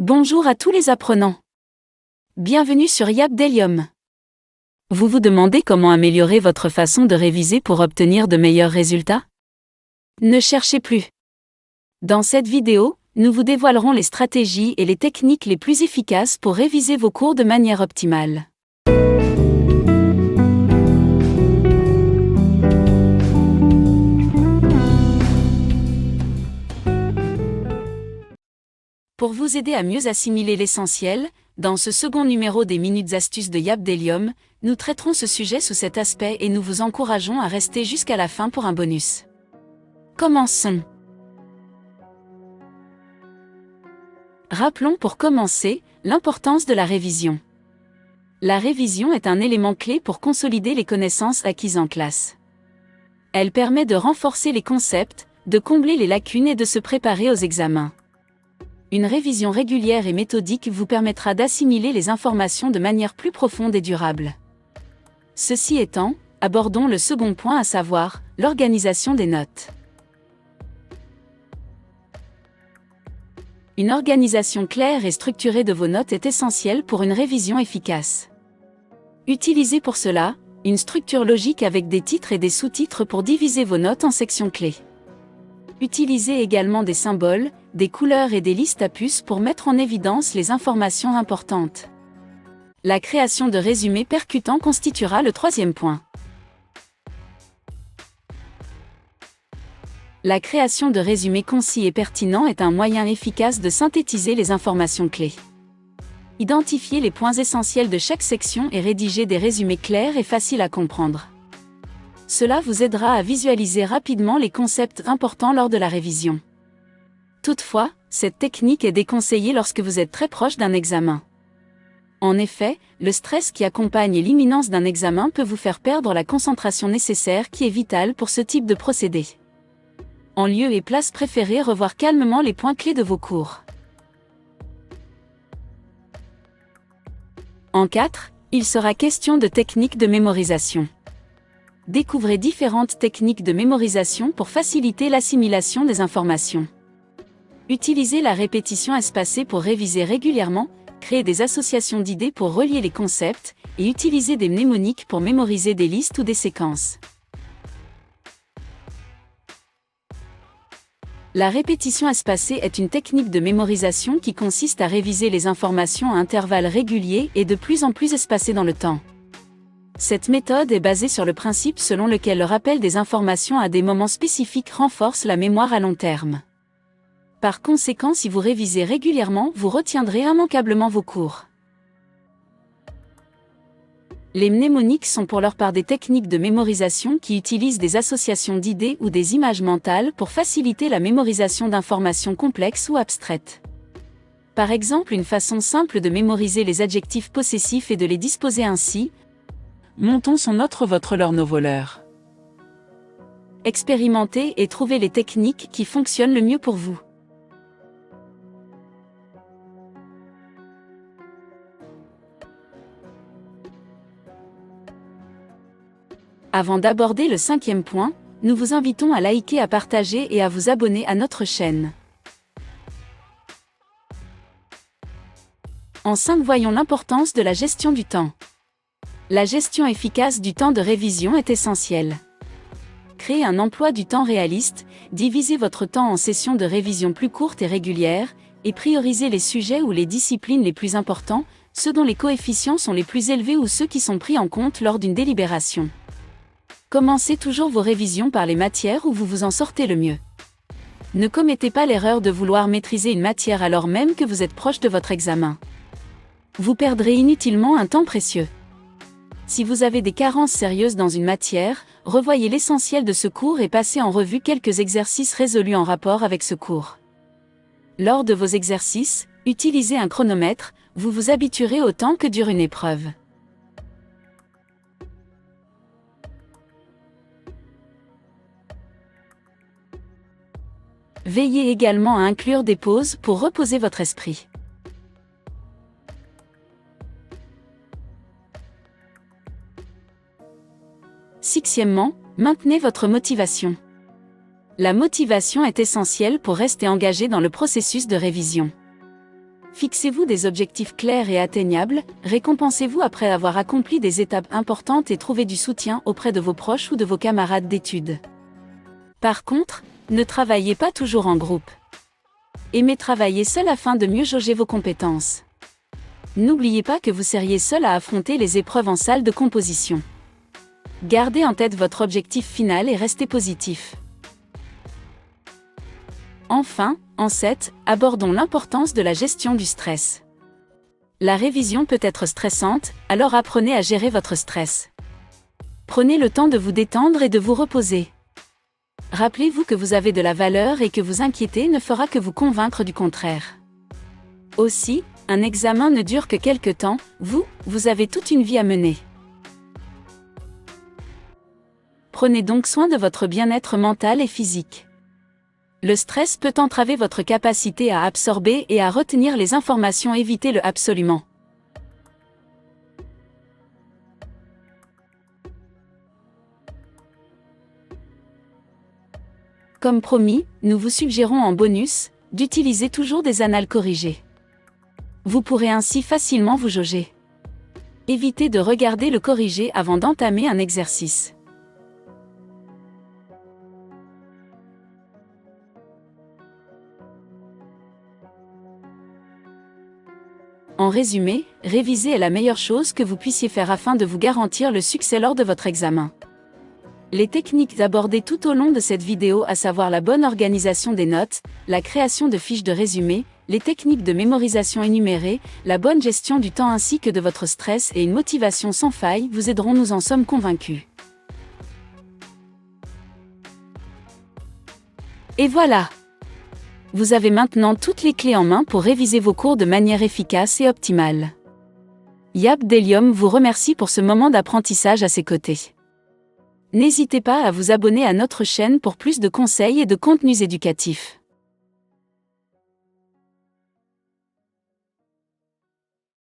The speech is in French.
Bonjour à tous les apprenants. Bienvenue sur Yapdelium. Vous vous demandez comment améliorer votre façon de réviser pour obtenir de meilleurs résultats? Ne cherchez plus. Dans cette vidéo, nous vous dévoilerons les stratégies et les techniques les plus efficaces pour réviser vos cours de manière optimale. Pour vous aider à mieux assimiler l'essentiel, dans ce second numéro des Minutes Astuces de Yapdelium, nous traiterons ce sujet sous cet aspect et nous vous encourageons à rester jusqu'à la fin pour un bonus. Commençons. Rappelons pour commencer, l'importance de la révision. La révision est un élément clé pour consolider les connaissances acquises en classe. Elle permet de renforcer les concepts, de combler les lacunes et de se préparer aux examens. Une révision régulière et méthodique vous permettra d'assimiler les informations de manière plus profonde et durable. Ceci étant, abordons le second point, à savoir l'organisation des notes. Une organisation claire et structurée de vos notes est essentielle pour une révision efficace. Utilisez pour cela une structure logique avec des titres et des sous-titres pour diviser vos notes en sections clés. Utilisez également des symboles, des couleurs et des listes à puces pour mettre en évidence les informations importantes. La création de résumés percutants constituera le troisième point. La création de résumés concis et pertinents est un moyen efficace de synthétiser les informations clés. Identifiez les points essentiels de chaque section et rédigez des résumés clairs et faciles à comprendre. Cela vous aidera à visualiser rapidement les concepts importants lors de la révision. Toutefois, cette technique est déconseillée lorsque vous êtes très proche d'un examen. En effet, le stress qui accompagne l'imminence d'un examen peut vous faire perdre la concentration nécessaire qui est vitale pour ce type de procédé. En lieu et place, préférez revoir calmement les points clés de vos cours. En 4, il sera question de techniques de mémorisation. Découvrez différentes techniques de mémorisation pour faciliter l'assimilation des informations. Utilisez la répétition espacée pour réviser régulièrement, créez des associations d'idées pour relier les concepts, et utilisez des mnémoniques pour mémoriser des listes ou des séquences. La répétition espacée est une technique de mémorisation qui consiste à réviser les informations à intervalles réguliers et de plus en plus espacés dans le temps. Cette méthode est basée sur le principe selon lequel le rappel des informations à des moments spécifiques renforce la mémoire à long terme. Par conséquent, si vous révisez régulièrement, vous retiendrez immanquablement vos cours. Les mnémoniques sont pour leur part des techniques de mémorisation qui utilisent des associations d'idées ou des images mentales pour faciliter la mémorisation d'informations complexes ou abstraites. Par exemple, une façon simple de mémoriser les adjectifs possessifs est de les disposer ainsi. Montons son autre votre leur nos voleurs. Expérimentez et trouvez les techniques qui fonctionnent le mieux pour vous. Avant d'aborder le cinquième point, nous vous invitons à liker, à partager et à vous abonner à notre chaîne. En 5, voyons l'importance de la gestion du temps. La gestion efficace du temps de révision est essentielle. Créez un emploi du temps réaliste, divisez votre temps en sessions de révision plus courtes et régulières, et priorisez les sujets ou les disciplines les plus importants, ceux dont les coefficients sont les plus élevés ou ceux qui sont pris en compte lors d'une délibération. Commencez toujours vos révisions par les matières où vous vous en sortez le mieux. Ne commettez pas l'erreur de vouloir maîtriser une matière alors même que vous êtes proche de votre examen. Vous perdrez inutilement un temps précieux. Si vous avez des carences sérieuses dans une matière, revoyez l'essentiel de ce cours et passez en revue quelques exercices résolus en rapport avec ce cours. Lors de vos exercices, utilisez un chronomètre, vous vous habituerez au temps que dure une épreuve. Veillez également à inclure des pauses pour reposer votre esprit. Sixièmement, maintenez votre motivation. La motivation est essentielle pour rester engagé dans le processus de révision. Fixez-vous des objectifs clairs et atteignables, récompensez-vous après avoir accompli des étapes importantes et trouvez du soutien auprès de vos proches ou de vos camarades d'études. Par contre, ne travaillez pas toujours en groupe. Aimez travailler seul afin de mieux jauger vos compétences. N'oubliez pas que vous seriez seul à affronter les épreuves en salle de composition. Gardez en tête votre objectif final et restez positif. Enfin, en 7, abordons l'importance de la gestion du stress. La révision peut être stressante, alors apprenez à gérer votre stress. Prenez le temps de vous détendre et de vous reposer. Rappelez-vous que vous avez de la valeur et que vous inquiéter ne fera que vous convaincre du contraire. Aussi, un examen ne dure que quelques temps, vous avez toute une vie à mener. Prenez donc soin de votre bien-être mental et physique. Le stress peut entraver votre capacité à absorber et à retenir les informations, évitez-le absolument. Comme promis, nous vous suggérons en bonus, d'utiliser toujours des annales corrigées. Vous pourrez ainsi facilement vous jauger. Évitez de regarder le corrigé avant d'entamer un exercice. En résumé, réviser est la meilleure chose que vous puissiez faire afin de vous garantir le succès lors de votre examen. Les techniques abordées tout au long de cette vidéo, à savoir la bonne organisation des notes, la création de fiches de résumé, les techniques de mémorisation énumérées, la bonne gestion du temps ainsi que de votre stress et une motivation sans faille vous aideront, nous en sommes convaincus. Et voilà! Vous avez maintenant toutes les clés en main pour réviser vos cours de manière efficace et optimale. Yap Delium vous remercie pour ce moment d'apprentissage à ses côtés. N'hésitez pas à vous abonner à notre chaîne pour plus de conseils et de contenus éducatifs.